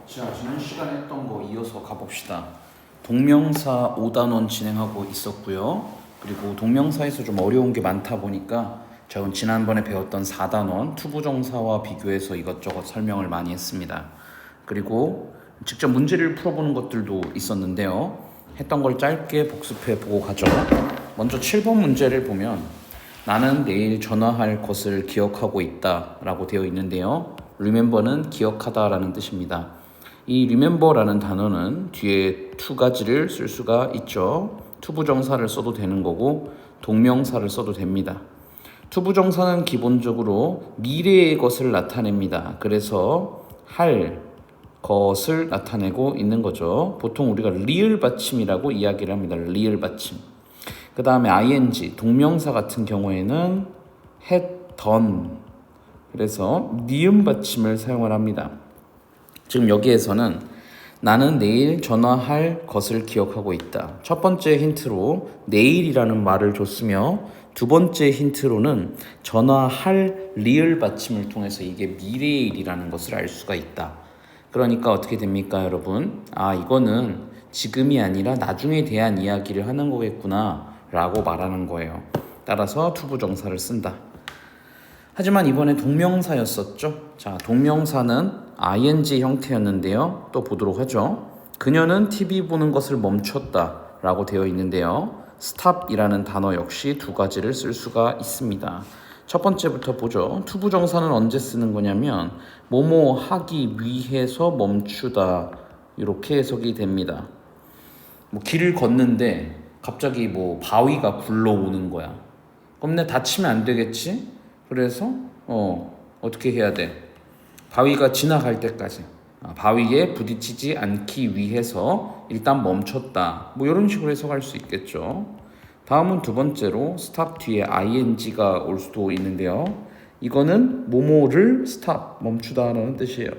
자, 지난 시간에 했던 거 이어서 가봅시다. 동명사 5단원 진행하고 있었고요. 그리고 동명사에서 좀 어려운 게 많다 보니까 저는 지난번에 배웠던 4단원 투부정사와 비교해서 이것저것 설명을 많이 했습니다. 그리고 직접 문제를 풀어보는 것들도 있었는데요. 했던 걸 짧게 복습해 보고 가죠. 먼저 7번 문제를 보면 나는 내일 전화할 것을 기억하고 있다 라고 되어 있는데요. remember는 기억하다 라는 뜻입니다. 이 remember라는 단어는 뒤에 두 가지를 쓸 수가 있죠. 투부정사를 써도 되는 거고 동명사를 써도 됩니다. 투부정사는 기본적으로 미래의 것을 나타냅니다. 그래서 할 것을 나타내고 있는 거죠. 보통 우리가 리을 받침이라고 이야기를 합니다. 리을 받침. 그 다음에 ing, 동명사 같은 경우에는 had done. 그래서 니은 받침을 사용을 합니다. 지금 여기에서는 나는 내일 전화할 것을 기억하고 있다. 첫 번째 힌트로 내일이라는 말을 줬으며 두 번째 힌트로는 전화할 리을 받침을 통해서 이게 미래의 일이라는 것을 알 수가 있다. 그러니까 어떻게 됩니까, 여러분? 아, 이거는 지금이 아니라 나중에 대한 이야기를 하는 거겠구나 라고 말하는 거예요. 따라서 투부정사를 쓴다. 하지만 이번에 동명사였었죠. 자, 동명사는 ing 형태였는데요. 또 보도록 하죠. 그녀는 TV 보는 것을 멈췄다 라고 되어 있는데요. stop이라는 단어 역시 두 가지를 쓸 수가 있습니다. 첫 번째부터 보죠. 투부정사는 언제 쓰는 거냐면 뭐뭐 하기 위해서 멈추다 이렇게 해석이 됩니다. 뭐 길을 걷는데 갑자기 뭐 바위가 굴러오는 거야. 그럼 내 다치면 안 되겠지? 그래서 어떻게 해야 돼? 바위가 지나갈 때까지 바위에 부딪히지 않기 위해서 일단 멈췄다. 뭐 이런 식으로 해석할 수 있겠죠. 다음은 두 번째로 stop 뒤에 ing가 올 수도 있는데요. 이거는 뭐뭐를 stop, 멈추다라는 뜻이에요.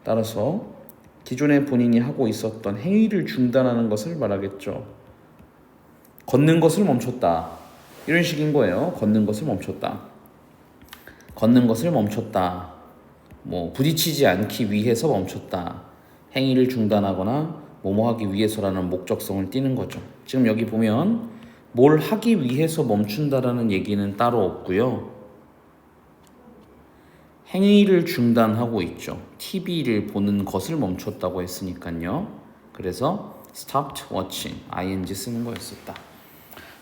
따라서 기존에 본인이 하고 있었던 행위를 중단하는 것을 말하겠죠. 걷는 것을 멈췄다. 이런 식인 거예요. 걷는 것을 멈췄다. 걷는 것을 멈췄다. 뭐 부딪히지 않기 위해서 멈췄다. 행위를 중단하거나 뭐뭐 하기 위해서라는 목적성을 띠는 거죠. 지금 여기 보면 뭘 하기 위해서 멈춘다라는 얘기는 따로 없고요. 행위를 중단하고 있죠. TV를 보는 것을 멈췄다고 했으니까요. 그래서 stopped watching, ing 쓰는 거였었다.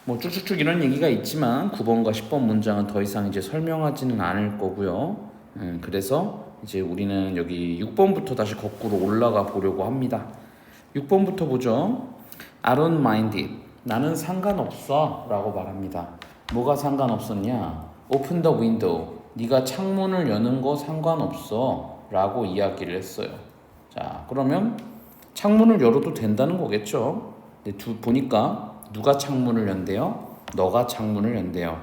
뭐 쭉쭉쭉 이런 얘기가 있지만 9번과 10번 문장은 더 이상 이제 설명하지는 않을 거고요. 그래서 이제 우리는 여기 6번부터 다시 거꾸로 올라가 보려고 합니다. 6번부터 보죠. I don't mind it. 나는 상관없어 라고 말합니다. 뭐가 상관없었냐? Open the window. 네가 창문을 여는 거 상관없어 라고 이야기를 했어요. 자, 그러면 창문을 열어도 된다는 거겠죠. 근데 보니까 누가 창문을 연대요? 너가 창문을 연대요.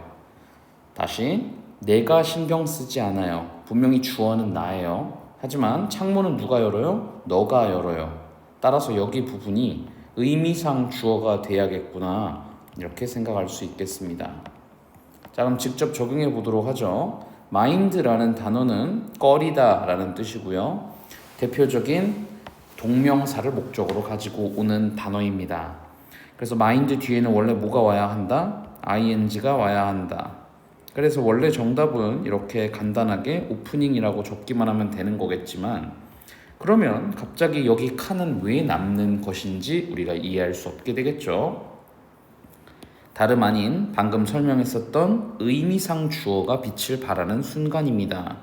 다시 내가 신경 쓰지 않아요. 분명히 주어는 나예요. 하지만 창문은 누가 열어요? 너가 열어요. 따라서 여기 부분이 의미상 주어가 돼야겠구나 이렇게 생각할 수 있겠습니다. 자, 그럼 직접 적용해 보도록 하죠. mind라는 단어는 꺼리다 라는 뜻이고요. 대표적인 동명사를 목적으로 가지고 오는 단어입니다. 그래서 mind 뒤에는 원래 뭐가 와야 한다? ing가 와야 한다. 그래서 원래 정답은 이렇게 간단하게 오프닝이라고 적기만 하면 되는 거겠지만 그러면 갑자기 여기 칸은 왜 남는 것인지 우리가 이해할 수 없게 되겠죠. 다름 아닌 방금 설명했었던 의미상 주어가 빛을 발하는 순간입니다.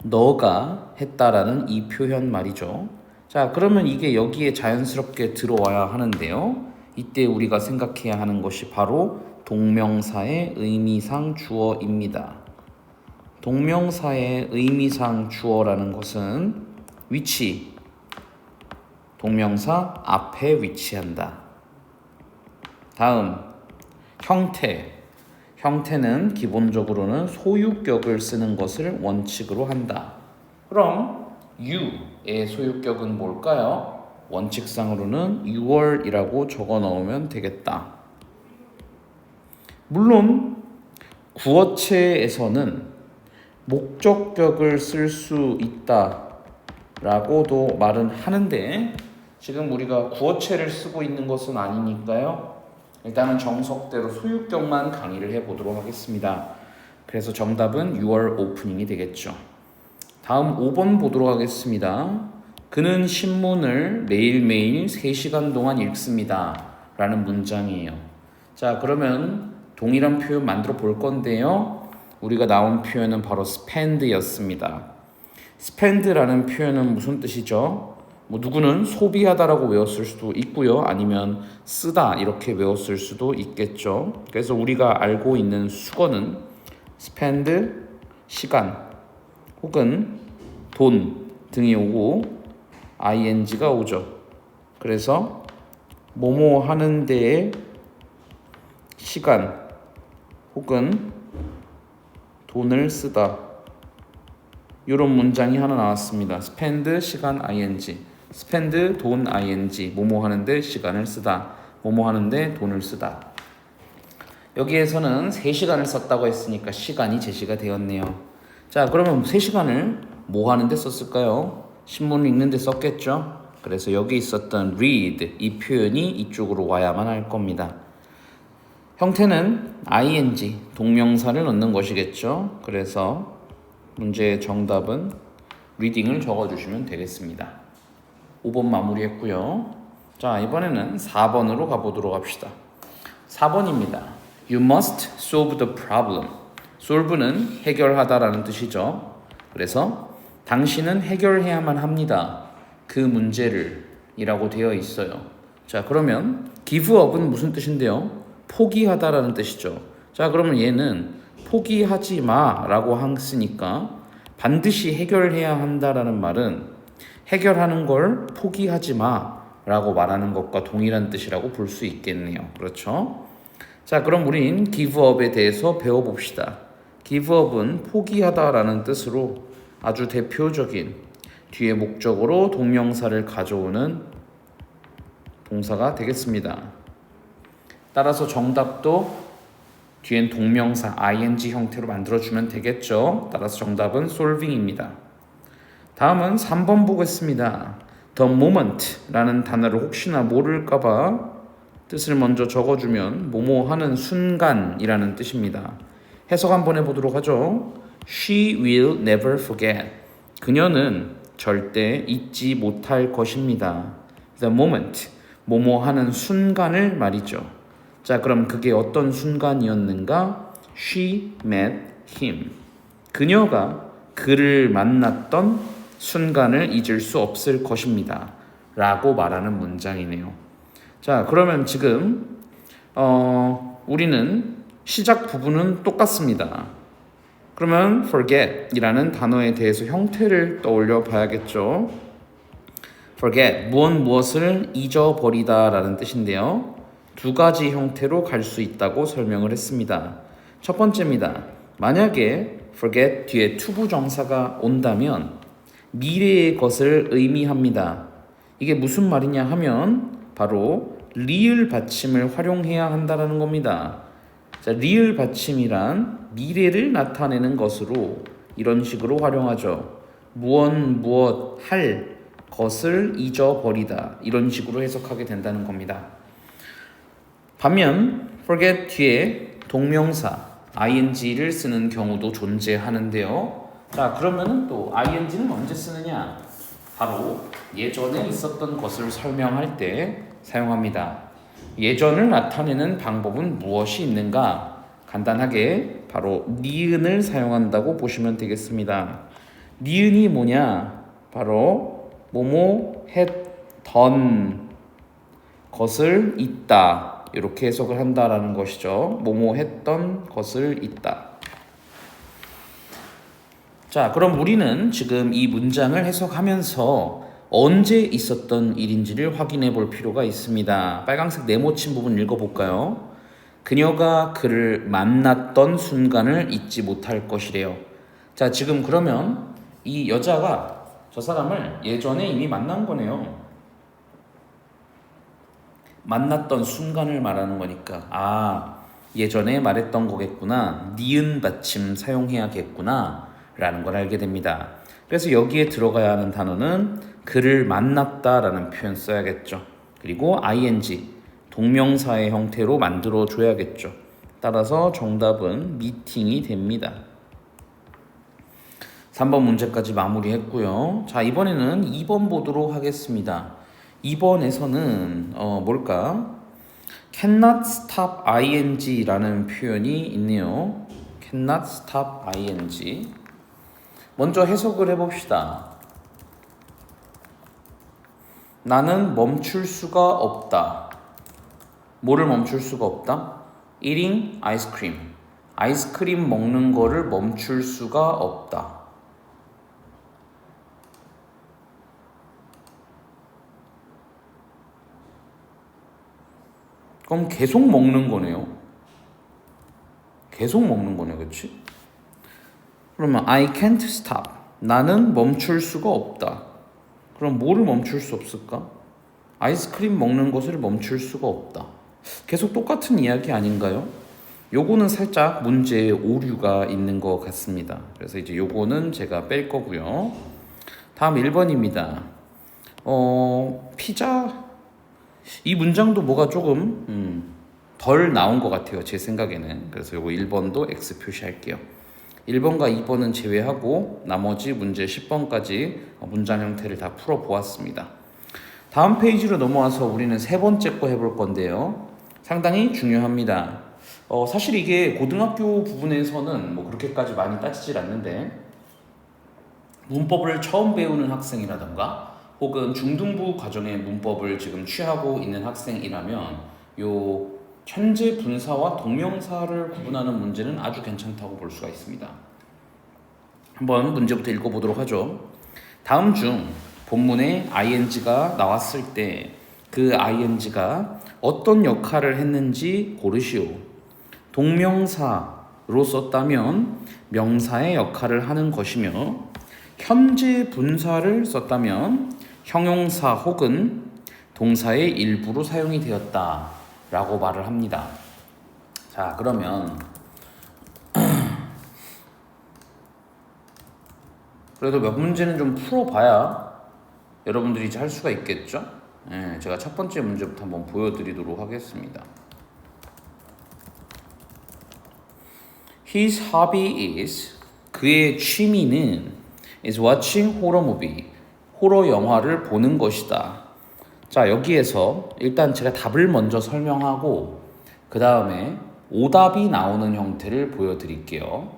너가 했다라는 이 표현 말이죠. 자, 그러면 이게 여기에 자연스럽게 들어와야 하는데요. 이때 우리가 생각해야 하는 것이 바로 동명사의 의미상 주어입니다. 동명사의 의미상 주어라는 것은 위치, 동명사 앞에 위치한다. 다음, 형태. 형태는 기본적으로는 소유격을 쓰는 것을 원칙으로 한다. 그럼 you의 소유격은 뭘까요? 원칙상으로는 6월이라고 적어 넣으면 되겠다. 물론 구어체에서는 목적격을 쓸 수 있다 라고도 말은 하는데 지금 우리가 구어체를 쓰고 있는 것은 아니니까요. 일단은 정석대로 소유격만 강의를 해보도록 하겠습니다. 그래서 정답은 6월 오프닝이 되겠죠. 다음 5번 보도록 하겠습니다. 그는 신문을 매일매일 3시간 동안 읽습니다. 라는 문장이에요. 자, 그러면 동일한 표현 만들어 볼 건데요. 우리가 나온 표현은 바로 spend였습니다. spend라는 표현은 무슨 뜻이죠? 뭐 누구는 소비하다라고 외웠을 수도 있고요. 아니면 쓰다 이렇게 외웠을 수도 있겠죠. 그래서 우리가 알고 있는 수거는 spend, 시간 혹은 돈 등이 오고 ing가 오죠. 그래서 뭐뭐 하는 데에 시간 혹은 돈을 쓰다 이런 문장이 하나 나왔습니다. spend, 시간, ing spend, 돈, ing 뭐뭐 하는데 시간을 쓰다 뭐뭐 하는데 돈을 쓰다. 여기에서는 3시간을 썼다고 했으니까 시간이 제시가 되었네요. 자, 그러면 3시간을 뭐 하는데 썼을까요? 신문을 읽는데 썼겠죠? 그래서 여기 있었던 read 이 표현이 이쪽으로 와야만 할 겁니다. 형태는 ing 동명사를 넣는 것이겠죠? 그래서 문제의 정답은 reading을 적어주시면 되겠습니다. 5번 마무리했고요. 자, 이번에는 4번으로 가보도록 합시다. 4번입니다. You must solve the problem. solve는 해결하다라는 뜻이죠. 그래서 당신은 해결해야만 합니다. 그 문제를 이라고 되어 있어요. 자, 그러면 give up은 무슨 뜻인데요? 포기하다라는 뜻이죠. 자, 그러면 얘는 포기하지 마라고 했으니까 반드시 해결해야 한다라는 말은 해결하는 걸 포기하지 마라고 말하는 것과 동일한 뜻이라고 볼 수 있겠네요. 그렇죠? 자, 그럼 우린 give up에 대해서 배워봅시다. give up은 포기하다라는 뜻으로 아주 대표적인 뒤에 목적으로 동명사를 가져오는 동사가 되겠습니다. 따라서 정답도 뒤엔 동명사 ing 형태로 만들어주면 되겠죠. 따라서 정답은 solving입니다. 다음은 3번 보겠습니다. The moment라는 단어를 혹시나 모를까봐 뜻을 먼저 적어주면 뭐뭐 하는 순간이라는 뜻입니다. 해석 한번 해보도록 하죠. She will never forget. 그녀는 절대 잊지 못할 것입니다. The moment, 뭐뭐 하는 순간을 말이죠. 자, 그럼 그게 어떤 순간이었는가? She met him. 그녀가 그를 만났던 순간을 잊을 수 없을 것입니다. 라고 말하는 문장이네요. 자, 그러면 지금 우리는 시작 부분은 똑같습니다. 그러면 forget 이라는 단어에 대해서 형태를 떠올려 봐야겠죠. forget, 무엇을 잊어버리다 라는 뜻인데요. 두 가지 형태로 갈 수 있다고 설명을 했습니다. 첫 번째입니다. 만약에 forget 뒤에 투부정사가 온다면 미래의 것을 의미합니다. 이게 무슨 말이냐 하면 바로 리을 받침을 활용해야 한다는 겁니다. 자, 리을 받침이란 미래를 나타내는 것으로 이런 식으로 활용하죠. 무엇 할 것을 잊어버리다 이런 식으로 해석하게 된다는 겁니다. 반면 forget 뒤에 동명사 ing를 쓰는 경우도 존재하는데요. 자, 그러면 또 ing는 언제 쓰느냐? 바로 예전에 있었던 것을 설명할 때 사용합니다. 예전을 나타내는 방법은 무엇이 있는가? 간단하게 바로 니은을 사용한다고 보시면 되겠습니다. 니은이 뭐냐? 바로 뭐뭐 했던 것을 있다 이렇게 해석을 한다라는 것이죠. 뭐뭐 했던 것을 있다. 자, 그럼 우리는 지금 이 문장을 해석하면서 언제 있었던 일인지를 확인해 볼 필요가 있습니다. 빨간색 네모친 부분 읽어볼까요? 그녀가 그를 만났던 순간을 잊지 못할 것이래요. 자, 지금 그러면 이 여자가 저 사람을 예전에 이미 만난 거네요. 만났던 순간을 말하는 거니까 예전에 말했던 거겠구나. 니은 받침 사용해야겠구나 라는 걸 알게 됩니다. 그래서 여기에 들어가야 하는 단어는 그를 만났다라는 표현 써야겠죠. 그리고 ing, 동명사의 형태로 만들어 줘야겠죠. 따라서 정답은 미팅이 됩니다. 3번 문제까지 마무리했고요. 자, 이번에는 2번 보도록 하겠습니다. 2번에서는 뭘까? cannot stop ing라는 표현이 있네요. cannot stop ing. 먼저 해석을 해봅시다. 나는 멈출 수가 없다. 뭐를 멈출 수가 없다? eating ice cream. 아이스크림 먹는 거를 멈출 수가 없다. 그럼 계속 먹는 거네요. 계속 먹는 거네, 그렇지? 그러면 I can't stop. 나는 멈출 수가 없다. 그럼 뭐를 멈출 수 없을까? 아이스크림 먹는 것을 멈출 수가 없다. 계속 똑같은 이야기 아닌가요? 요거는 살짝 문제에 오류가 있는 것 같습니다. 그래서 이제 요거는 제가 뺄 거고요. 다음 1번입니다. 피자. 이 문장도 뭐가 조금 덜 나온 것 같아요. 제 생각에는. 그래서 요거 1번도 X 표시할게요. 1번과 2번은 제외하고 나머지 문제 10번까지 문장 형태를 다 풀어보았습니다. 다음 페이지로 넘어와서 우리는 세 번째 거 해볼 건데요. 상당히 중요합니다. 사실 이게 고등학교 부분에서는 뭐 그렇게까지 많이 따지질 않는데 문법을 처음 배우는 학생이라던가 혹은 중등부 과정의 문법을 지금 취하고 있는 학생이라면 요 현재 분사와 동명사를 구분하는 문제는 아주 괜찮다고 볼 수가 있습니다. 한번 문제부터 읽어보도록 하죠. 다음 중 본문에 ing가 나왔을 때 그 ing가 어떤 역할을 했는지 고르시오. 동명사로 썼다면 명사의 역할을 하는 것이며 현재 분사를 썼다면 형용사 혹은 동사의 일부로 사용이 되었다 라고 말을 합니다. 자, 그러면 그래도 몇 문제는 좀 풀어봐야 여러분들이 이제 할 수가 있겠죠? 네, 제가 첫 번째 문제부터 한번 보여드리도록 하겠습니다. His hobby is, 그의 취미는 is watching horror movie, 호러 영화를 보는 것이다. 자, 여기에서 일단 제가 답을 먼저 설명하고 그 다음에 오답이 나오는 형태를 보여드릴게요.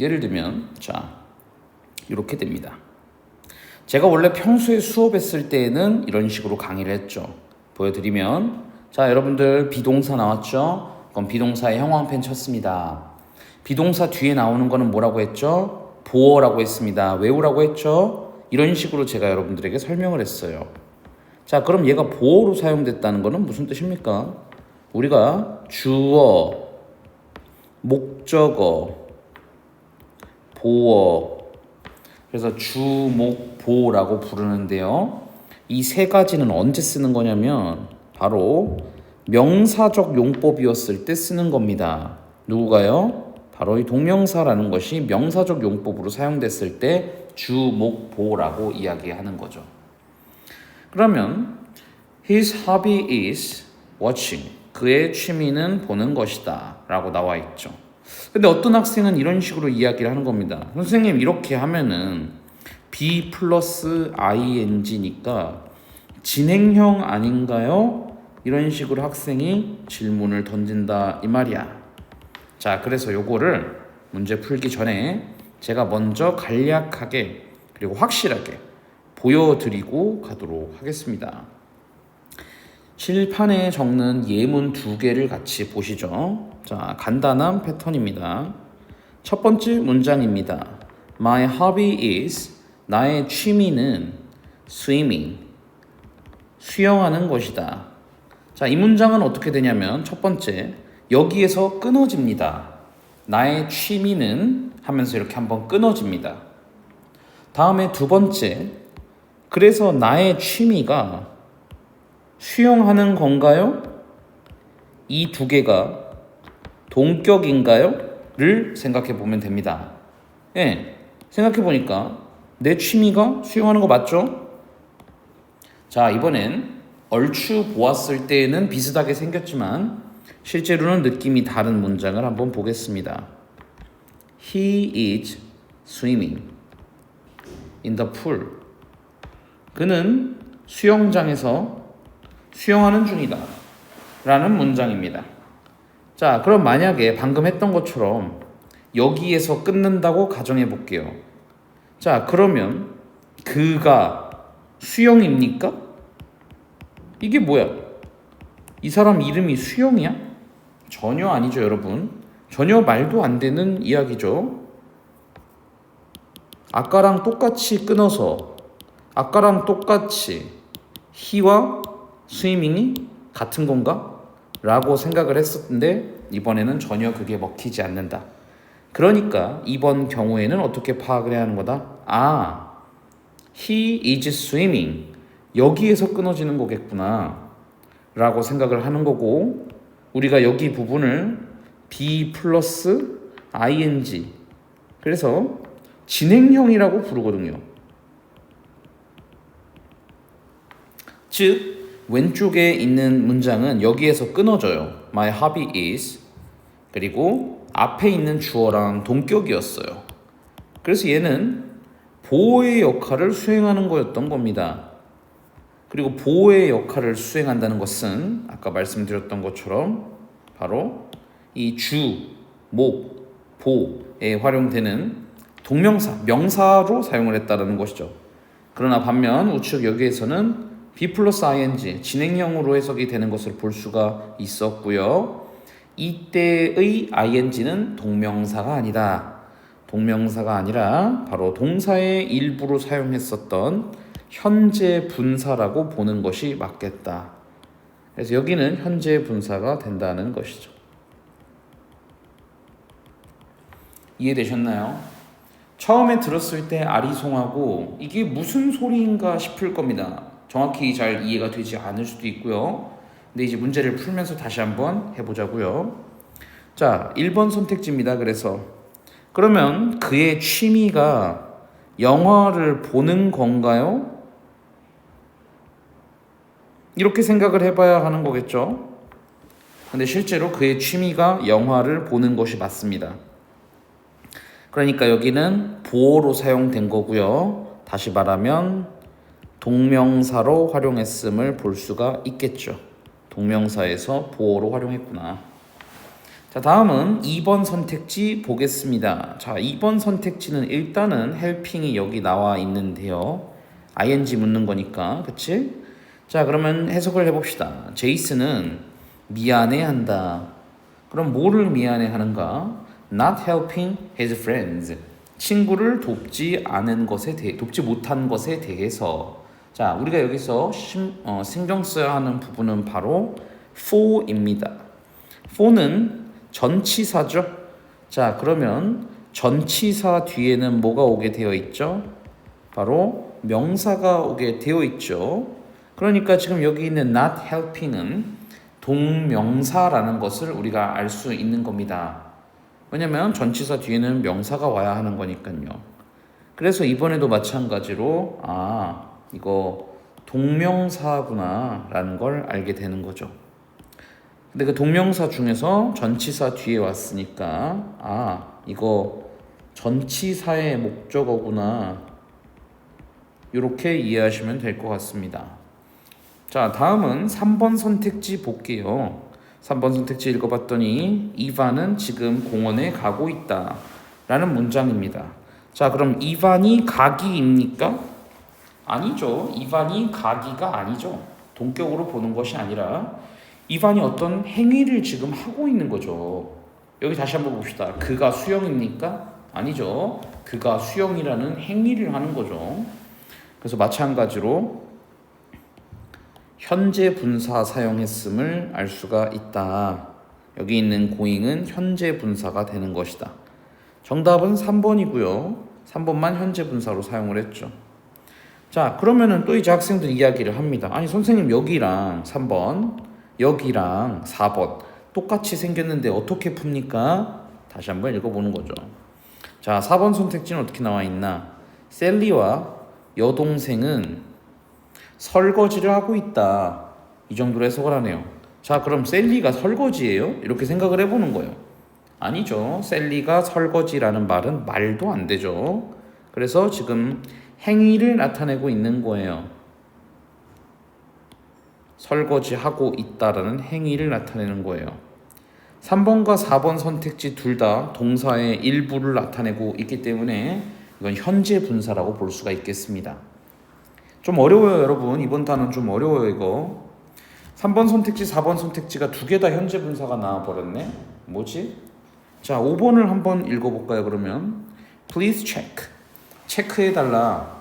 예를 들면 자, 이렇게 됩니다. 제가 원래 평소에 수업했을 때에는 이런 식으로 강의를 했죠. 보여드리면 자, 여러분들 비동사 나왔죠? 그럼 비동사의 형광펜 쳤습니다. 비동사 뒤에 나오는 거는 뭐라고 했죠? 보어라고 했습니다. 외우라고 했죠? 이런 식으로 제가 여러분들에게 설명을 했어요. 자, 그럼 얘가 보어로 사용됐다는 거는 무슨 뜻입니까? 우리가 주어, 목적어, 보어, 그래서 주, 목, 보라고 부르는데요. 이 세 가지는 언제 쓰는 거냐면 바로 명사적 용법이었을 때 쓰는 겁니다. 누구가요? 바로 이 동명사라는 것이 명사적 용법으로 사용됐을 때 주, 목, 보라고 이야기하는 거죠. 그러면 His hobby is watching. 그의 취미는 보는 것이다 라고 나와 있죠. 근데 어떤 학생은 이런 식으로 이야기를 하는 겁니다. 선생님, 이렇게 하면은 be 플러스 ing니까 진행형 아닌가요? 이런 식으로 학생이 질문을 던진다 이 말이야. 자, 그래서 요거를 문제 풀기 전에 제가 먼저 간략하게 그리고 확실하게 보여드리고 가도록 하겠습니다. 칠판에 적는 예문 두 개를 같이 보시죠. 자, 간단한 패턴입니다. 첫 번째 문장입니다. My hobby is, 나의 취미는 swimming, 수영하는 것이다. 자, 이 문장은 어떻게 되냐면 첫 번째, 여기에서 끊어집니다. 나의 취미는 하면서 이렇게 한번 끊어집니다. 다음에 두 번째, 그래서 나의 취미가 수영하는 건가요? 이 두 개가 동격인가요? 를 생각해 보면 됩니다. 예, 생각해 보니까 내 취미가 수영하는 거 맞죠? 자, 이번엔 얼추 보았을 때는 비슷하게 생겼지만 실제로는 느낌이 다른 문장을 한번 보겠습니다. He is swimming in the pool. 그는 수영장에서 수영하는 중이다 라는 문장입니다. 자, 그럼 만약에 방금 했던 것처럼 여기에서 끊는다고 가정해 볼게요. 자, 그러면 그가 수영입니까? 이게 뭐야? 이 사람 이름이 수영이야? 전혀 아니죠, 여러분. 전혀 말도 안 되는 이야기죠. 아까랑 똑같이 끊어서 아까랑 똑같이 he와 스위밍이 같은 건가? 라고 생각을 했었는데 이번에는 전혀 그게 먹히지 않는다. 그러니까 이번 경우에는 어떻게 파악을 해야 하는 거다? 아, he is swimming. 여기에서 끊어지는 거겠구나 라고 생각을 하는 거고, 우리가 여기 부분을 be 플러스 ing, 그래서 진행형이라고 부르거든요. 즉 왼쪽에 있는 문장은 여기에서 끊어져요. My hobby is, 그리고 앞에 있는 주어랑 동격이었어요. 그래서 얘는 보호의 역할을 수행하는 거였던 겁니다. 그리고 보호의 역할을 수행한다는 것은 아까 말씀드렸던 것처럼 바로 이 주, 목, 보에 활용되는 동명사, 명사로 사용을 했다는 것이죠. 그러나 반면 우측 여기에서는 be 플러스 ing, 진행형으로 해석이 되는 것을 볼 수가 있었고요. 이때의 ing는 동명사가 아니다. 동명사가 아니라 바로 동사의 일부로 사용했었던 현재 분사라고 보는 것이 맞겠다. 그래서 여기는 현재 분사가 된다는 것이죠. 이해되셨나요? 처음에 들었을 때 아리송하고 이게 무슨 소리인가 싶을 겁니다. 정확히 잘 이해가 되지 않을 수도 있고요. 근데 이제 문제를 풀면서 다시 한번 해보자고요. 자, 1번 선택지입니다. 그러면 그의 취미가 영화를 보는 건가요? 이렇게 생각을 해봐야 하는 거겠죠. 근데 실제로 그의 취미가 영화를 보는 것이 맞습니다. 그러니까 여기는 보어로 사용된 거고요. 다시 말하면 동명사로 활용했음을 볼 수가 있겠죠. 동명사에서 보어로 활용했구나. 자, 다음은 2번 선택지 보겠습니다. 자, 2번 선택지는 일단은 helping이 여기 나와 있는데요. ing 묻는 거니까, 그치? 자, 그러면 해석을 해봅시다. 제이슨은 미안해한다. 그럼 뭐를 미안해하는가? Not helping his friends. 친구를 돕지 못한 것에 대해서. 자, 우리가 여기서 신경 써야 하는 부분은 바로 for입니다. for는 전치사죠. 자, 그러면 전치사 뒤에는 뭐가 오게 되어 있죠? 바로 명사가 오게 되어 있죠. 그러니까 지금 여기 있는 not helping은 동명사라는 것을 우리가 알 수 있는 겁니다. 왜냐면 전치사 뒤에는 명사가 와야 하는 거니까요. 그래서 이번에도 마찬가지로 이거 동명사구나 라는 걸 알게 되는 거죠. 근데 그 동명사 중에서 전치사 뒤에 왔으니까 이거 전치사의 목적어구나, 이렇게 이해하시면 될 것 같습니다. 자, 다음은 3번 선택지 볼게요. 3번 선택지 읽어봤더니 이반은 지금 공원에 가고 있다 라는 문장입니다. 자, 그럼 이반이 가기입니까? 아니죠. 이반이 가기가 아니죠. 동격으로 보는 것이 아니라 이반이 어떤 행위를 지금 하고 있는 거죠. 여기 다시 한번 봅시다. 그가 수영입니까? 아니죠. 그가 수영이라는 행위를 하는 거죠. 그래서 마찬가지로 현재 분사 사용했음을 알 수가 있다. 여기 있는 고잉은 현재 분사가 되는 것이다. 정답은 3번이고요. 3번만 현재 분사로 사용을 했죠. 자, 그러면은 또 이제 학생들 이야기를 합니다. 아니 선생님, 여기랑 3번, 여기랑 4번 똑같이 생겼는데 어떻게 풉니까? 다시 한번 읽어보는 거죠. 자, 4번 선택지는 어떻게 나와 있나? 셀리와 여동생은 설거지를 하고 있다. 이 정도로 해석을 하네요. 자, 그럼 셀리가 설거지예요? 이렇게 생각을 해보는 거예요. 아니죠. 셀리가 설거지라는 말은 말도 안 되죠. 그래서 지금 행위를 나타내고 있는 거예요. 설거지하고 있다라는 행위를 나타내는 거예요. 3번과 4번 선택지 둘 다 동사의 일부를 나타내고 있기 때문에 이건 현재 분사라고 볼 수가 있겠습니다. 좀 어려워요, 여러분. 이번 단어는 좀 어려워요, 이거. 3번 선택지, 4번 선택지가 두 개 다 현재 분사가 나와버렸네. 뭐지? 자, 5번을 한번 읽어볼까요, 그러면? Please check. 체크해달라.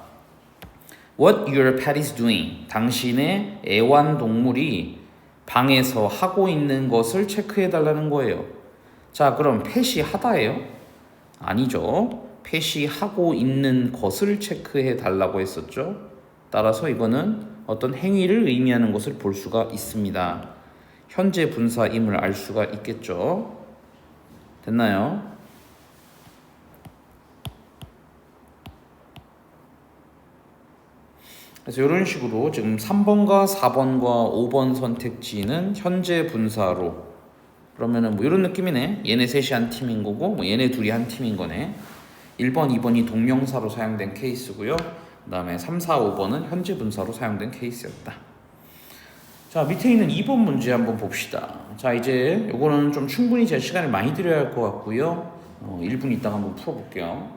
What your pet is doing. 당신의 애완동물이 방에서 하고 있는 것을 체크해달라는 거예요. 자, 그럼 펫이 하다예요? 아니죠. 펫이 하고 있는 것을 체크해달라고 했었죠. 따라서 이거는 어떤 행위를 의미하는 것을 볼 수가 있습니다. 현재 분사임을 알 수가 있겠죠. 됐나요? 그래서 이런 식으로 지금 3번과 4번과 5번 선택지는 현재 분사로, 그러면은 뭐 이런 느낌이네. 얘네 셋이 한 팀인 거고 뭐 얘네 둘이 한 팀인 거네. 1번, 2번이 동명사로 사용된 케이스고요. 그 다음에 3, 4, 5번은 현재 분사로 사용된 케이스였다. 자, 밑에 있는 2번 문제 한번 봅시다. 자, 이제 요거는 좀 충분히 제 시간을 많이 들여야 할 것 같고요. 1분 있다가 한번 풀어볼게요.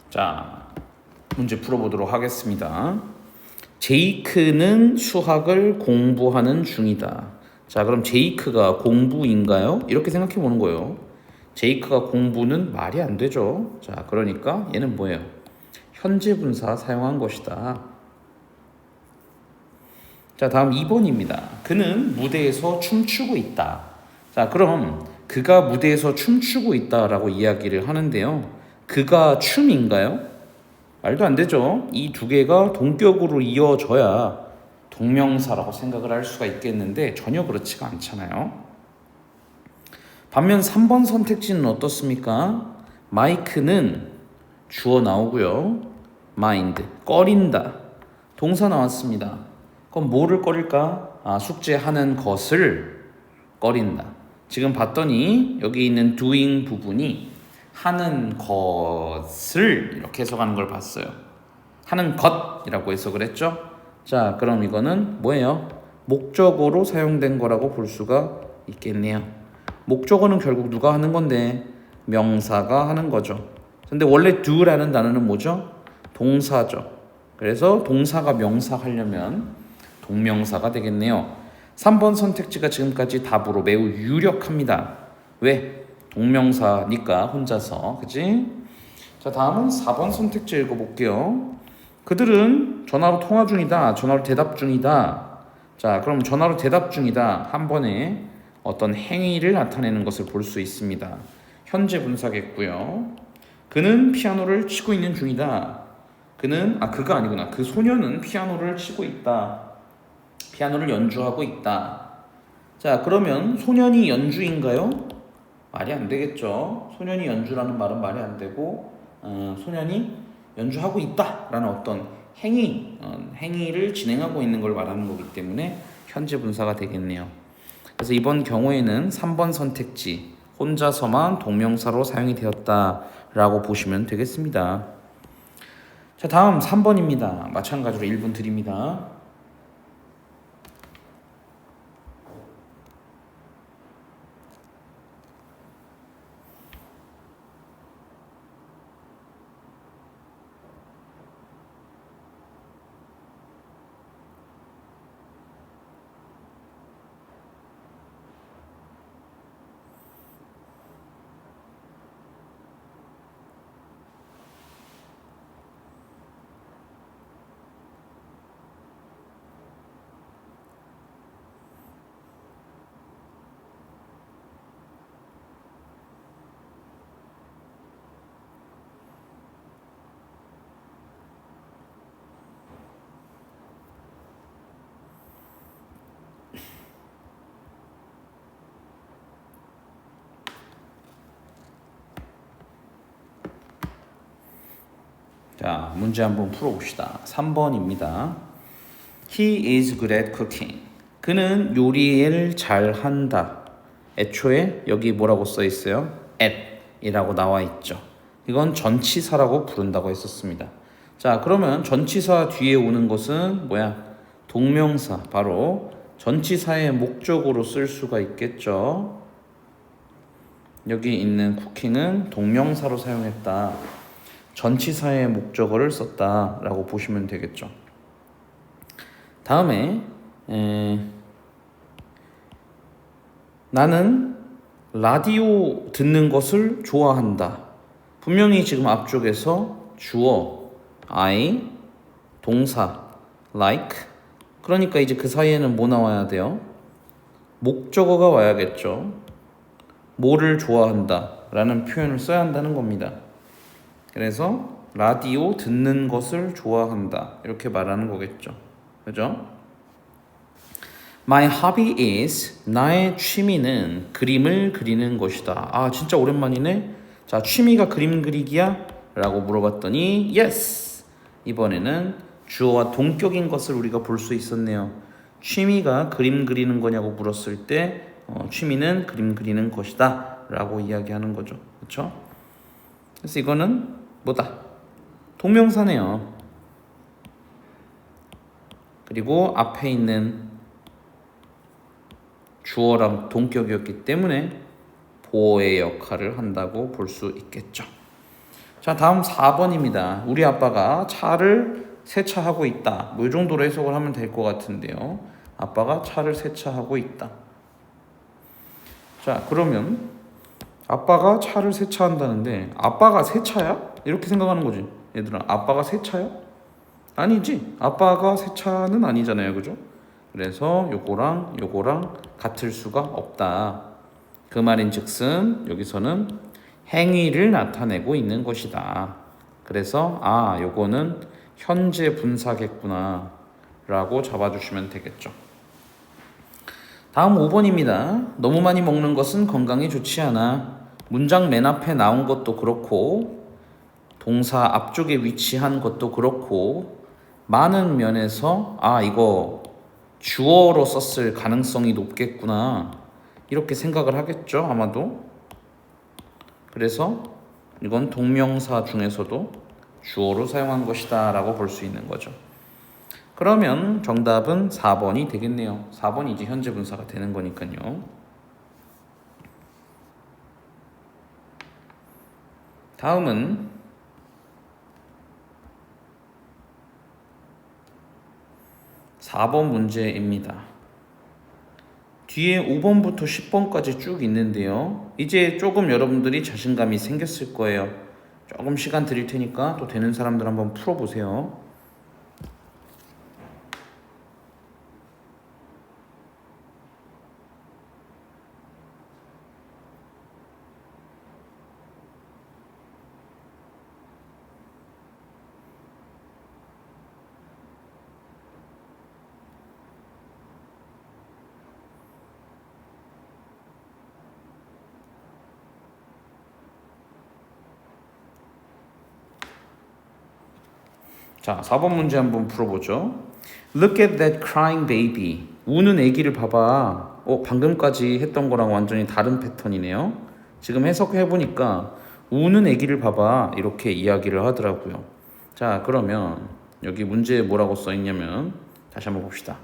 자, 문제 풀어보도록 하겠습니다. 제이크는 수학을 공부하는 중이다. 자, 그럼 제이크가 공부인가요? 이렇게 생각해 보는 거예요. 제이크가 공부는 말이 안 되죠. 자, 그러니까 얘는 뭐예요? 현재 분사 사용한 것이다. 자, 다음 2번입니다. 그는 무대에서 춤추고 있다. 자, 그럼 그가 무대에서 춤추고 있다라고 이야기를 하는데요. 그가 춤인가요? 말도 안 되죠. 이 두 개가 동격으로 이어져야 동명사라고 생각을 할 수가 있겠는데 전혀 그렇지가 않잖아요. 반면 3번 선택지는 어떻습니까? 마이크는 주어 나오고요. 마인드, 꺼린다. 동사 나왔습니다. 그럼 뭐를 꺼릴까? 숙제하는 것을 꺼린다. 지금 봤더니 여기 있는 doing 부분이 하는 것을 이렇게 해석하는 걸 봤어요. 하는 것이라고 해석을 했죠. 자, 그럼 이거는 뭐예요? 목적어로 사용된 거라고 볼 수가 있겠네요. 목적어는 결국 누가 하는 건데? 명사가 하는 거죠. 근데 원래 do라는 단어는 뭐죠? 동사죠. 그래서 동사가 명사 하려면 동명사가 되겠네요. 3번 선택지가 지금까지 답으로 매우 유력합니다. 왜? 동명사니까 혼자서, 그치? 자, 다음은 4번 선택지 읽어볼게요. 그들은 전화로 통화 중이다. 전화로 대답 중이다. 자, 그럼 전화로 대답 중이다. 한 번에 어떤 행위를 나타내는 것을 볼 수 있습니다. 현재 분사겠고요. 그는 피아노를 치고 있는 중이다. 그가 아니구나. 그 소녀는 피아노를 치고 있다. 피아노를 연주하고 있다. 자, 그러면 소년이 연주인가요? 말이 안 되겠죠. 소년이 연주라는 말은 말이 안 되고 소년이 연주하고 있다라는 어떤 행위를 진행하고 있는 걸 말하는 거기 때문에 현재 분사가 되겠네요. 그래서 이번 경우에는 3번 선택지 혼자서만 동명사로 사용이 되었다라고 보시면 되겠습니다. 자, 다음 3번입니다. 마찬가지로 1분 드립니다. 자, 문제 한번 풀어봅시다. 3번입니다. He is good at cooking. 그는 요리를 잘한다. 애초에 여기 뭐라고 써 있어요? at 이라고 나와 있죠. 이건 전치사라고 부른다고 했었습니다. 자, 그러면 전치사 뒤에 오는 것은 뭐야? 동명사, 바로 전치사의 목적으로 쓸 수가 있겠죠. 여기 있는 cooking은 동명사로 사용했다. 전치사의 목적어를 썼다라고 보시면 되겠죠. 다음에 나는 라디오 듣는 것을 좋아한다. 분명히 지금 앞쪽에서 주어 I, 동사 like, 그러니까 이제 그 사이에는 뭐 나와야 돼요? 목적어가 와야겠죠. 뭐를 좋아한다 라는 표현을 써야 한다는 겁니다. 그래서 라디오 듣는 것을 좋아한다 이렇게 말하는 거겠죠. 그죠? My hobby is, 나의 취미는 그림을 그리는 것이다. 아, 진짜 오랜만이네. 자, 취미가 그림 그리기야? 라고 물어봤더니 yes! 이번에는 주어와 동격인 것을 우리가 볼 수 있었네요. 취미가 그림 그리는 거냐고 물었을 때 취미는 그림 그리는 것이다 라고 이야기하는 거죠. 그렇죠? 그래서 이거는 뭐다? 동명사네요. 그리고 앞에 있는 주어랑 동격이었기 때문에 보어의 역할을 한다고 볼 수 있겠죠. 자, 다음 4번입니다. 우리 아빠가 차를 세차하고 있다. 뭐 이 정도로 해석을 하면 될 것 같은데요. 아빠가 차를 세차하고 있다. 자, 그러면 아빠가 차를 세차한다는데 아빠가 세차야? 이렇게 생각하는 거지. 얘들아, 아빠가 세차야? 아니지. 아빠가 세차는 아니잖아요. 그죠? 그래서 요거랑 같을 수가 없다. 그 말인즉슨 여기서는 행위를 나타내고 있는 것이다. 그래서 요거는 현재 분사겠구나 라고 잡아주시면 되겠죠. 다음 5번입니다. 너무 많이 먹는 것은 건강에 좋지 않아. 문장 맨 앞에 나온 것도 그렇고 동사 앞쪽에 위치한 것도 그렇고 많은 면에서 이거 주어로 썼을 가능성이 높겠구나 이렇게 생각을 하겠죠. 아마도. 그래서 이건 동명사 중에서도 주어로 사용한 것이다 라고 볼 수 있는 거죠. 그러면 정답은 4번이 되겠네요. 4번이 이제 현재 분사가 되는 거니까요. 다음은 4번 문제입니다. 뒤에 5번부터 10번까지 쭉 있는데요. 이제 조금 여러분들이 자신감이 생겼을 거예요. 조금 시간 드릴 테니까 또 되는 사람들 한번 풀어보세요. 자, 4번 문제 한번 풀어보죠. Look at that crying baby. 우는 애기를 봐봐. 방금까지 했던 거랑 완전히 다른 패턴이네요. 지금 해석해보니까 우는 애기를 봐봐 이렇게 이야기를 하더라고요. 자, 그러면 여기 문제에 뭐라고 써있냐면 다시 한번 봅시다.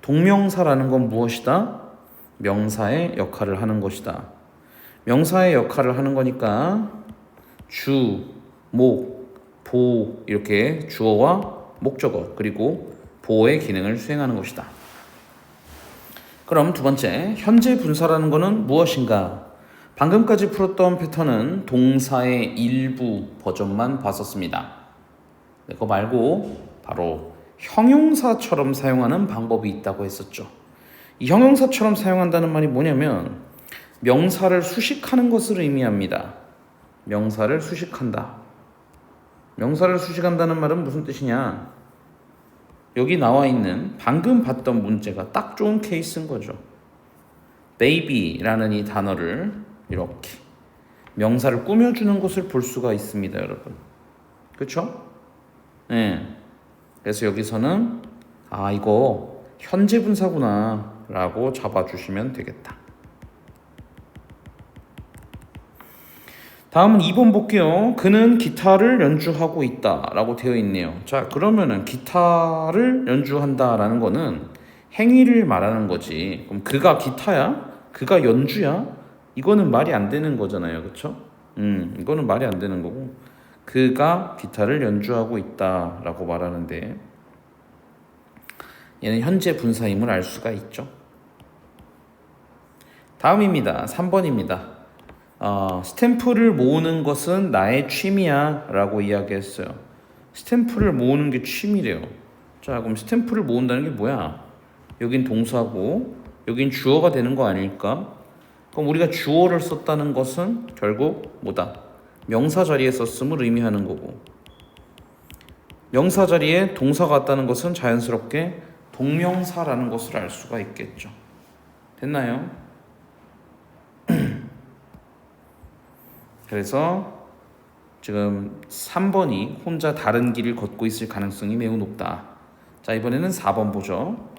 동명사라는 건 무엇이다? 명사의 역할을 하는 것이다. 명사의 역할을 하는 거니까 주, 목, 보 이렇게 주어와 목적어 그리고 보어의 기능을 수행하는 것이다. 그럼 두 번째, 현재 분사라는 것은 무엇인가? 방금까지 풀었던 패턴은 동사의 일부 버전만 봤었습니다. 그거 말고 바로 형용사처럼 사용하는 방법이 있다고 했었죠. 이 형용사처럼 사용한다는 말이 뭐냐면 명사를 수식하는 것을 의미합니다. 명사를 수식한다. 명사를 수식한다는 말은 무슨 뜻이냐? 여기 나와 있는 방금 봤던 문제가 딱 좋은 케이스인 거죠. baby라는 이 단어를 이렇게 명사를 꾸며주는 것을 볼 수가 있습니다, 여러분. 그쵸? 예. 그래서 여기서는 이거 현재 분사구나 라고 잡아주시면 되겠다. 다음은 2번 볼게요. 그는 기타를 연주하고 있다 라고 되어 있네요. 자, 그러면은 기타를 연주한다 라는 거는 행위를 말하는 거지. 그럼 그가 기타야? 그가 연주야? 이거는 말이 안 되는 거잖아요. 그쵸? 이거는 말이 안 되는 거고, 그가 기타를 연주하고 있다 라고 말하는데, 얘는 현재 분사임을 알 수가 있죠. 다음입니다. 3번입니다. 스탬프를 모으는 것은 나의 취미야 라고 이야기했어요. 스탬프를 모으는 게 취미래요. 자, 그럼 스탬프를 모은다는 게 뭐야? 여긴 동사고 여긴 주어가 되는 거 아닐까? 그럼 우리가 주어를 썼다는 것은 결국 뭐다? 명사 자리에 썼음을 의미하는 거고, 명사 자리에 동사가 왔다는 것은 자연스럽게 동명사라는 것을 알 수가 있겠죠. 됐나요? 그래서 지금 3번이 혼자 다른 길을 걷고 있을 가능성이 매우 높다. 자, 이번에는 4번 보죠.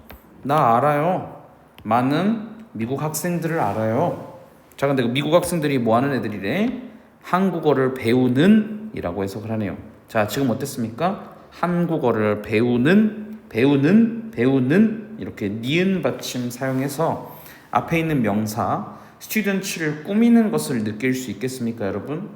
나 알아요. 많은 미국 학생들을 알아요. 자, 근데 미국 학생들이 뭐 하는 애들이래? 한국어를 배우는 이라고 해석을 하네요. 자, 지금 어땠습니까? 한국어를 배우는 이렇게 니은 받침 사용해서 앞에 있는 명사 스튜던츠를 꾸미는 것을 느낄 수 있겠습니까, 여러분?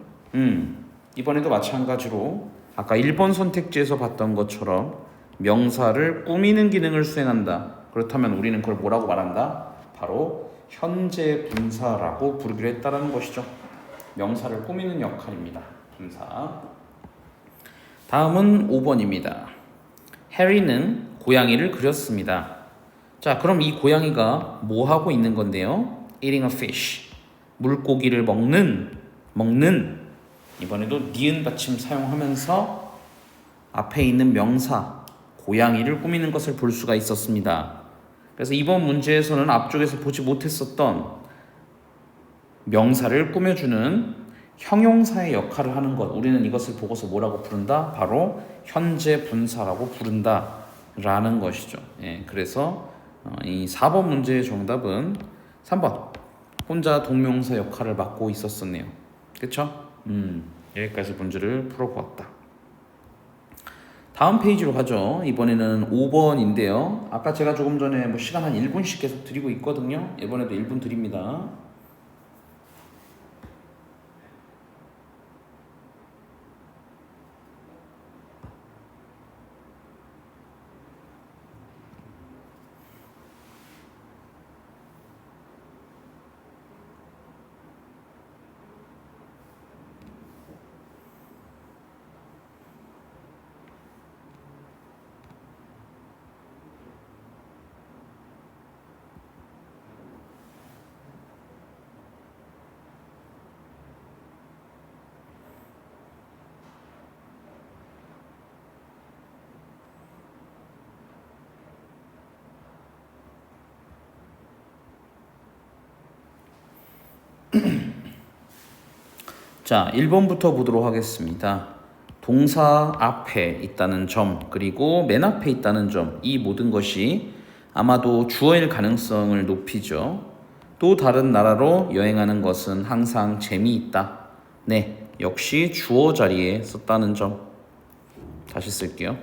이번에도 마찬가지로 아까 1번 선택지에서 봤던 것처럼 명사를 꾸미는 기능을 수행한다. 그렇다면 우리는 그걸 뭐라고 말한다? 바로 현재 분사라고 부르기로 했다는 것이죠. 명사를 꾸미는 역할입니다. 분사. 다음은 5번입니다. 해리는 고양이를 그렸습니다. 자, 그럼 이 고양이가 뭐 하고 있는 건데요? Eating a fish. 물고기를 먹는. 이번에도 니은 받침 사용하면서 앞에 있는 명사 고양이를 꾸미는 것을 볼 수가 있었습니다. 그래서 이번 문제에서는 앞쪽에서 보지 못했었던 명사를 꾸며주는 형용사의 역할을 하는 것, 우리는 이것을 보고서 뭐라고 부른다? 바로 현재 분사라고 부른다 라는 것이죠. 예, 그래서 이 4번 문제의 정답은 3번 혼자 동명사 역할을 맡고 있었었네요. 그쵸? 여기까지 문제를 풀어보았다. 다음 페이지로 가죠. 이번에는 5번인데요. 아까 제가 조금 전에 뭐 시간 한 1분씩 계속 드리고 있거든요. 이번에도 1분 드립니다. 자, 1번부터 보도록 하겠습니다. 동사 앞에 있다는 점, 그리고 맨 앞에 있다는 점, 이 모든 것이 아마도 주어일 가능성을 높이죠. 또 다른 나라로 여행하는 것은 항상 재미있다. 네, 역시 주어 자리에 썼다는 점. 다시 쓸게요.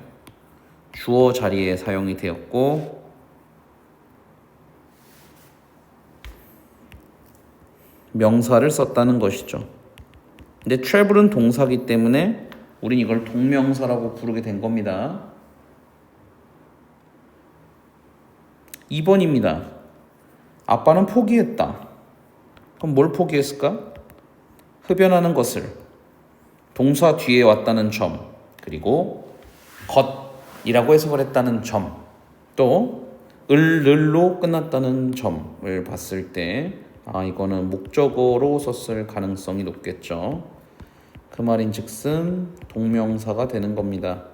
주어 자리에 사용이 되었고, 명사를 썼다는 것이죠. 근데 travel은 동사기 때문에 우린 이걸 동명사라고 부르게 된 겁니다. 2번입니다. 아빠는 포기했다. 그럼 뭘 포기했을까? 흡연하는 것을. 동사 뒤에 왔다는 점, 그리고 것이라고 해석을 했다는 점, 또 을로 끝났다는 점을 봤을 때 이거는 목적어로 썼을 가능성이 높겠죠. 그 말인즉슨 동명사가 되는 겁니다.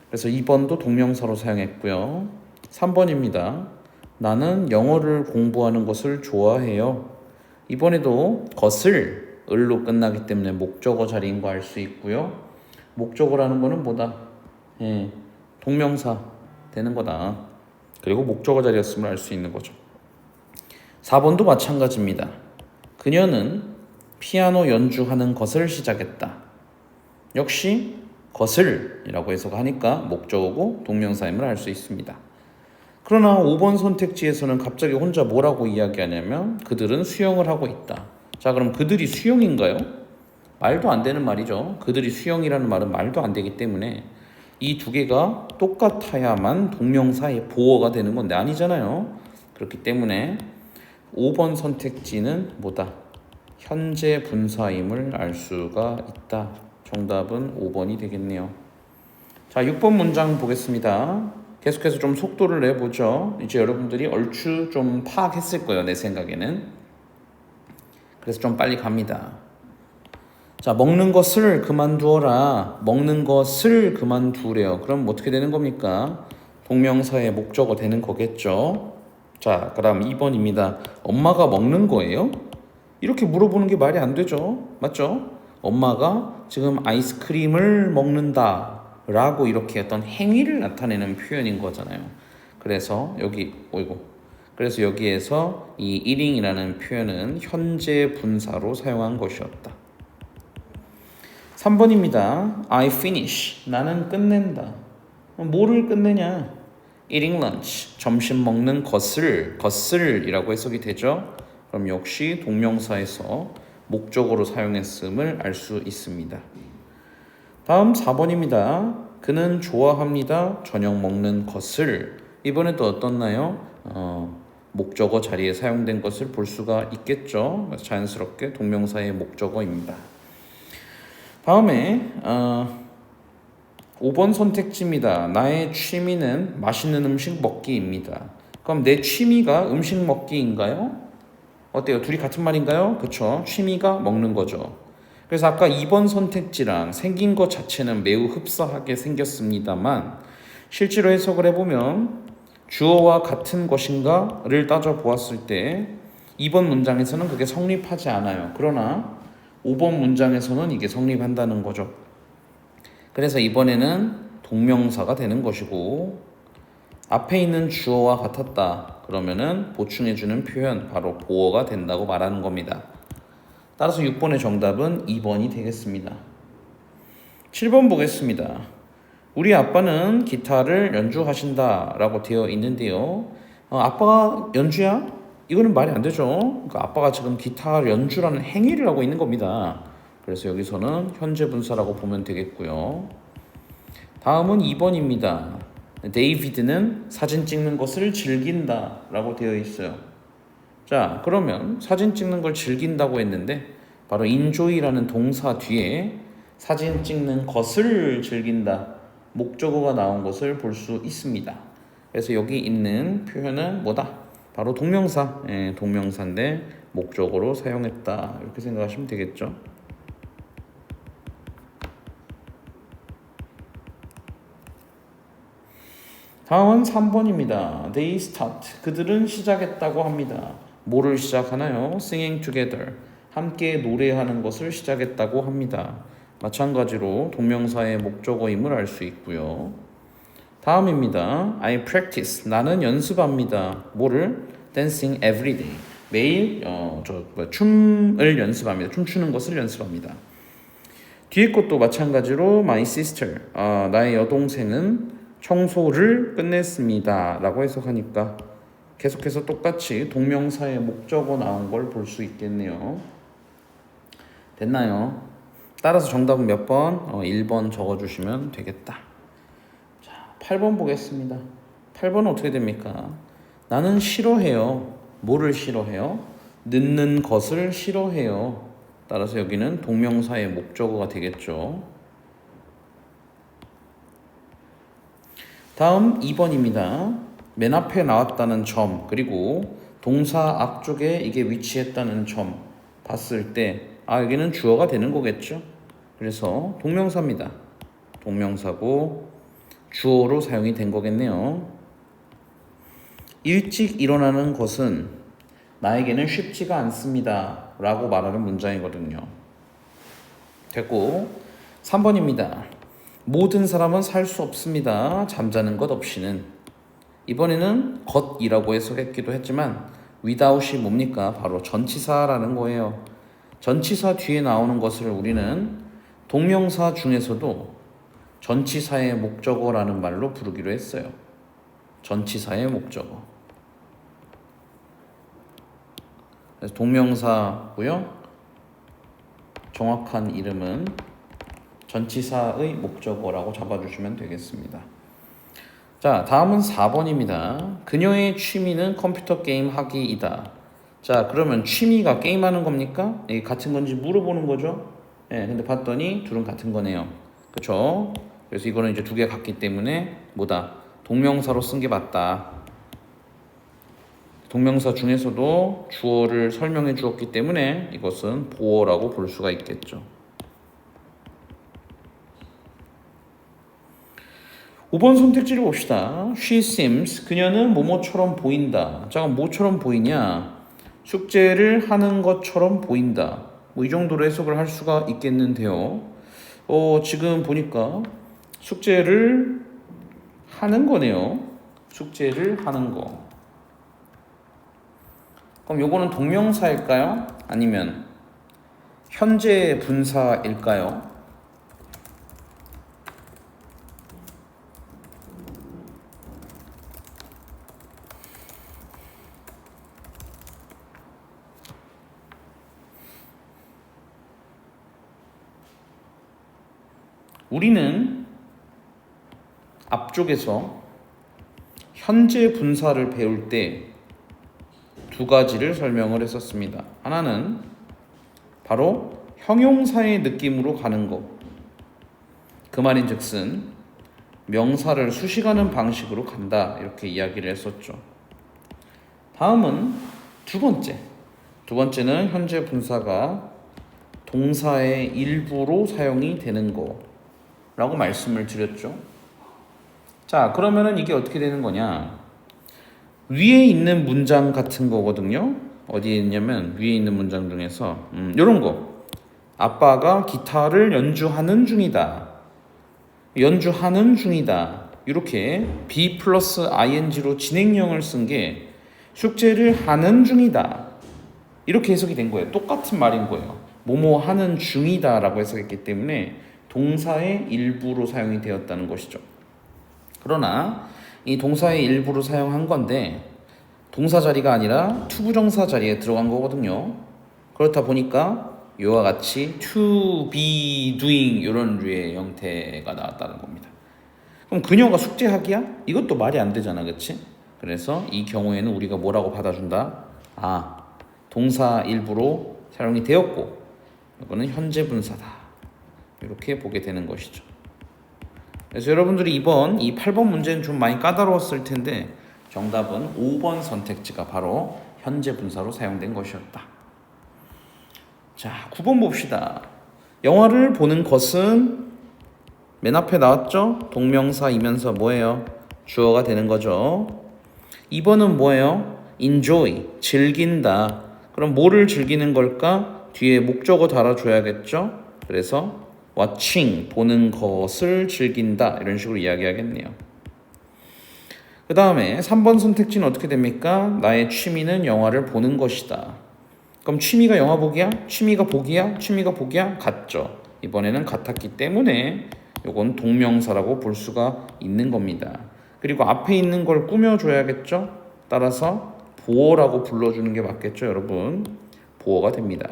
그래서 2번도 동명사로 사용했고요. 3번입니다. 나는 영어를 공부하는 것을 좋아해요. 이번에도 것을 을로 끝나기 때문에 목적어 자리인 거 알 수 있고요. 목적어라는 거는 뭐다? 예, 동명사 되는 거다. 그리고 목적어 자리였음을 알 수 있는 거죠. 4번도 마찬가지입니다. 그녀는 피아노 연주하는 것을 시작했다. 역시 것을이라고 해석하니까 목적어고 동명사임을 알 수 있습니다. 그러나 5번 선택지에서는 갑자기 혼자 뭐라고 이야기하냐면 그들은 수영을 하고 있다. 자, 그럼 그들이 수영인가요? 말도 안 되는 말이죠. 그들이 수영이라는 말은 말도 안 되기 때문에 이 두 개가 똑같아야만 동명사의 보어가 되는 건데 아니잖아요. 그렇기 때문에 5번 선택지는 뭐다? 현재 분사임을 알 수가 있다. 정답은 5번이 되겠네요. 자, 6번 문장 보겠습니다. 계속해서 좀 속도를 내보죠. 이제 여러분들이 얼추 좀 파악했을 거예요, 내 생각에는. 그래서 좀 빨리 갑니다. 자, 먹는 것을 그만두어라. 먹는 것을 그만두래요. 그럼 어떻게 되는 겁니까? 동명사의 목적어 되는 거겠죠. 자, 그다음 2번입니다. 엄마가 먹는 거예요? 이렇게 물어보는 게 말이 안 되죠. 맞죠? 엄마가 지금 아이스크림을 먹는다 라고 이렇게 어떤 행위를 나타내는 표현인 거잖아요. 그래서 그래서 여기에서 이 eating이라는 표현은 현재 분사로 사용한 것이었다. 3번입니다. I finish. 나는 끝낸다. 뭐를 끝내냐? Eating lunch. 점심 먹는 것을이라고 해석이 되죠. 그럼 역시 동명사에서 목적어로 사용했음을 알 수 있습니다. 다음 4번입니다. 그는 좋아합니다. 저녁 먹는 것을. 이번에도 어떻나요? 목적어 자리에 사용된 것을 볼 수가 있겠죠. 그래서 자연스럽게 동명사의 목적어입니다. 다음에 5번 선택지입니다. 나의 취미는 맛있는 음식 먹기입니다. 그럼 내 취미가 음식 먹기인가요? 어때요? 둘이 같은 말인가요? 그렇죠. 취미가 먹는 거죠. 그래서 아까 2번 선택지랑 생긴 것 자체는 매우 흡사하게 생겼습니다만 실제로 해석을 해보면 주어와 같은 것인가를 따져보았을 때 2번 문장에서는 그게 성립하지 않아요. 그러나 5번 문장에서는 이게 성립한다는 거죠. 그래서 이번에는 동명사가 되는 것이고 앞에 있는 주어와 같았다. 그러면은 보충해주는 표현 바로 보어가 된다고 말하는 겁니다. 따라서 6번의 정답은 2번이 되겠습니다. 7번 보겠습니다. 우리 아빠는 기타를 연주하신다 라고 되어 있는데요. 아빠가 연주야? 이거는 말이 안 되죠. 그러니까 아빠가 지금 기타 연주라는 행위를 하고 있는 겁니다. 그래서 여기서는 현재 분사라고 보면 되겠고요. 다음은 2번입니다. 데이비드는 사진 찍는 것을 즐긴다 라고 되어 있어요. 자, 그러면 사진 찍는 걸 즐긴다고 했는데 바로 enjoy라는 동사 뒤에 사진 찍는 것을 즐긴다 목적어가 나온 것을 볼 수 있습니다. 그래서 여기 있는 표현은 뭐다? 바로 동명사, 동명사인데 목적어로 사용했다 이렇게 생각하시면 되겠죠. 다음은 3번입니다. They start. 그들은 시작했다고 합니다. 뭐를 시작하나요? Singing together. 함께 노래하는 것을 시작했다고 합니다. 마찬가지로 동명사의 목적어임을 알 수 있고요. 다음입니다. I practice. 나는 연습합니다. 뭐를? Dancing every day. 매일 춤을 연습합니다. 춤추는 것을 연습합니다. 뒤에 것도 마찬가지로 my sister. 나의 여동생은 청소를 끝냈습니다 라고 해석하니까 계속해서 똑같이 동명사의 목적어 나온 걸 볼 수 있겠네요. 됐나요? 따라서 정답은 몇 번? 1번 적어주시면 되겠다. 자, 8번 보겠습니다. 8번은 어떻게 됩니까? 나는 싫어해요. 뭐를 싫어해요? 늦는 것을 싫어해요. 따라서 여기는 동명사의 목적어가 되겠죠. 다음 2번입니다. 맨 앞에 나왔다는 점 그리고 동사 앞쪽에 이게 위치했다는 점 봤을 때 여기는 주어가 되는 거겠죠. 그래서 동명사입니다. 동명사고 주어로 사용이 된 거겠네요. 일찍 일어나는 것은 나에게는 쉽지가 않습니다 라고 말하는 문장이거든요. 됐고 3번입니다. 모든 사람은 살 수 없습니다. 잠자는 것 없이는. 이번에는 것이라고 해석했기도 했지만 without이 뭡니까? 바로 전치사라는 거예요. 전치사 뒤에 나오는 것을 우리는 동명사 중에서도 전치사의 목적어라는 말로 부르기로 했어요. 전치사의 목적어. 그래서 동명사고요. 정확한 이름은 전치사의 목적어라고 잡아주시면 되겠습니다. 자, 다음은 4번입니다. 그녀의 취미는 컴퓨터 게임 하기이다. 자, 그러면 취미가 게임하는 겁니까? 이게 같은 건지 물어보는 거죠. 예, 근데 봤더니 둘은 같은 거네요. 그렇죠? 그래서 이거는 이제 두 개 같기 때문에 뭐다? 동명사로 쓴 게 맞다. 동명사 중에서도 주어를 설명해 주었기 때문에 이것은 보어라고 볼 수가 있겠죠. 5번 선택지를 봅시다. She seems, 그녀는 뭐뭐처럼 보인다. 자, 뭐처럼 보이냐? 숙제를 하는 것처럼 보인다. 뭐 이 정도로 해석을 할 수가 있겠는데요. 지금 보니까 숙제를 하는 거네요. 숙제를 하는 거. 그럼 요거는 동명사일까요? 아니면 현재 분사일까요? 우리는 앞쪽에서 현재 분사를 배울 때 두 가지를 설명을 했었습니다. 하나는 바로 형용사의 느낌으로 가는 거. 그 말인즉슨 명사를 수식하는 방식으로 간다. 이렇게 이야기를 했었죠. 다음은 두 번째. 두 번째는 현재 분사가 동사의 일부로 사용이 되는 거라고 말씀을 드렸죠. 자, 그러면은 이게 어떻게 되는 거냐? 위에 있는 문장 같은 거거든요. 어디에 있냐면 위에 있는 문장 중에서 이런 거. 아빠가 기타를 연주하는 중이다. 연주하는 중이다. 이렇게 be 플러스 ing로 진행형을 쓴 게 숙제를 하는 중이다. 이렇게 해석이 된 거예요. 똑같은 말인 거예요. 뭐뭐 하는 중이다 라고 해석했기 때문에 동사의 일부로 사용이 되었다는 것이죠. 그러나 이 동사의 일부로 사용한 건데 동사 자리가 아니라 투부정사 자리에 들어간 거거든요. 그렇다 보니까 이와 같이 to be doing 이런 류의 형태가 나왔다는 겁니다. 그럼 그녀가 숙제하기야? 이것도 말이 안 되잖아, 그치? 그래서 이 경우에는 우리가 뭐라고 받아준다? 동사 일부로 사용이 되었고 이거는 현재 분사다. 이렇게 보게 되는 것이죠. 그래서 여러분들이 이번 이 8번 문제는 좀 많이 까다로웠을 텐데 정답은 5번 선택지가 바로 현재 분사로 사용된 것이었다. 자, 9번 봅시다. 영화를 보는 것은 맨 앞에 나왔죠? 동명사이면서 뭐예요? 주어가 되는 거죠. 2번은 뭐예요? enjoy, 즐긴다. 그럼 뭐를 즐기는 걸까? 뒤에 목적어 달아줘야겠죠? 그래서 watching, 보는 것을 즐긴다. 이런 식으로 이야기하겠네요. 그 다음에 3번 선택지는 어떻게 됩니까? 나의 취미는 영화를 보는 것이다. 그럼 취미가 영화 보기야? 취미가 보기야? 취미가 보기야? 같죠. 이번에는 같았기 때문에 이건 동명사라고 볼 수가 있는 겁니다. 그리고 앞에 있는 걸 꾸며줘야겠죠? 따라서 보어라고 불러주는 게 맞겠죠, 여러분? 보어가 됩니다.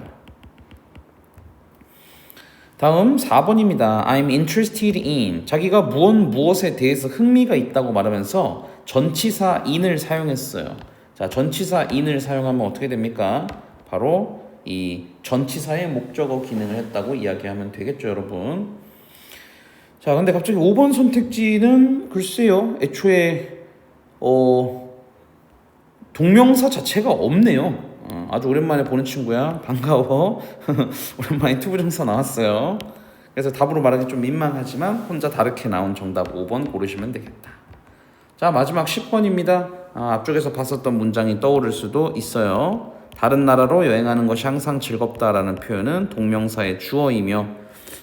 다음 4번입니다. I'm interested in. 자기가 무엇에 대해서 흥미가 있다고 말하면서 전치사 in을 사용했어요. 자, 전치사 in을 사용하면 어떻게 됩니까? 바로 이 전치사의 목적어 기능을 했다고 이야기하면 되겠죠, 여러분. 자, 근데 갑자기 5번 선택지는 글쎄요, 애초에 동명사 자체가 없네요. 아주 오랜만에 보는 친구야. 반가워. 오랜만에 투부정사 나왔어요. 그래서 답으로 말하기 좀 민망하지만 혼자 다르게 나온 정답 5번 고르시면 되겠다. 자, 마지막 10번입니다. 앞쪽에서 봤었던 문장이 떠오를 수도 있어요. 다른 나라로 여행하는 것이 항상 즐겁다라는 표현은 동명사의 주어이며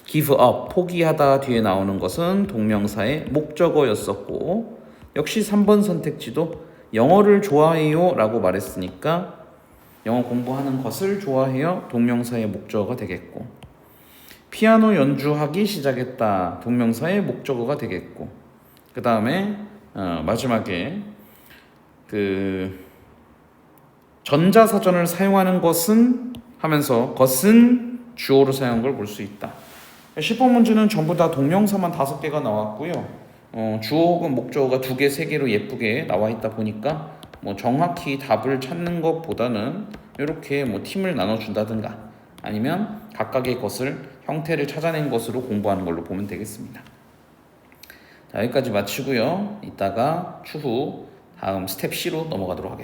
give up, 포기하다 뒤에 나오는 것은 동명사의 목적어였었고 역시 3번 선택지도 영어를 좋아해요 라고 말했으니까 영어 공부하는 것을 좋아해요 동명사의 목적어가 되겠고 피아노 연주하기 시작했다 동명사의 목적어가 되겠고 그 다음에 마지막에 그 전자사전을 사용하는 것은 하면서 것은 주어로 사용한 걸 볼 수 있다. 10번 문제는 전부 다 동명사만 5개가 나왔고요. 주어 혹은 목적어가 2개, 3개로 예쁘게 나와 있다 보니까 뭐 정확히 답을 찾는 것보다는 이렇게 뭐 팀을 나눠준다든가 아니면 각각의 것을 형태를 찾아낸 것으로 공부하는 걸로 보면 되겠습니다. 자, 여기까지 마치고요. 이따가 추후 다음 스텝 C로 넘어가도록 하겠습니다.